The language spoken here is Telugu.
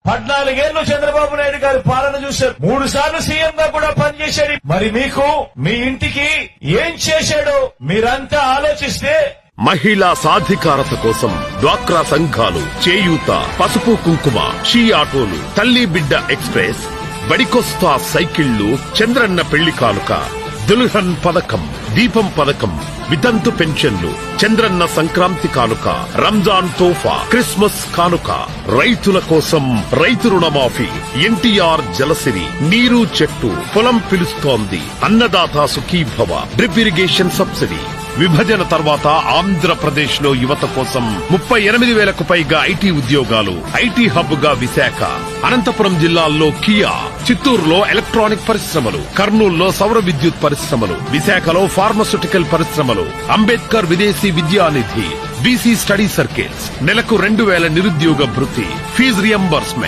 14 ఏళ్లు చంద్రబాబు నాయుడు గారి పాలన చూశారు. 3 సార్లు సీఎం గా కూడా పనిచేశాడు. మరి మీకు మీ ఇంటికి ఏం చేశాడో మీరంతా ఆలోచిస్తే మహిళా సాధికారత కోసం డ్వాక్రా సంఘాలు, చేయూత, పసుపు కుంకుమ, షీ ఆటోలు, తల్లి బిడ్డ ఎక్స్ప్రెస్, బడికొస్తా సైకిళ్లు, చంద్రన్న పెళ్లి కానుక, దుల్హన్ పథకం, దీపం పథకం, వితంతు పెన్షన్లు, చంద్రన్న సంక్రాంతి కానుక, రంజాన్ తోఫా, క్రిస్మస్ కానుక, రైతుల కోసం రైతు రుణమాఫీ, ఎన్టీఆర్ జలసిరి, నీరు చెట్టు, పొలం పిలుస్తోంది, Annadata Sukhibhava, drip irrigation subsidy. విభజన తర్వాత ఆంధ్రప్రదేశ్ లో యువత కోసం 38,000కు పైగా ఐటీ ఉద్యోగాలు. ఐటీ హబ్ గా విశాఖ, అనంతపురం జిల్లాల్లో కియా, చిత్తూరులో ఎలక్ట్రానిక్ పరిశ్రమలు, కర్నూలులో సౌర విద్యుత్ పరిశ్రమలు, విశాఖలో ఫార్మస్యూటికల్ పరిశ్రమలు, అంబేద్కర్ విదేశీ విద్యానిధి, బీసీ స్టడీ సర్కిల్స్, నెలకు 2,000 నిరుద్యోగ భృతి, ఫీజు రియంబర్స్మెంట్.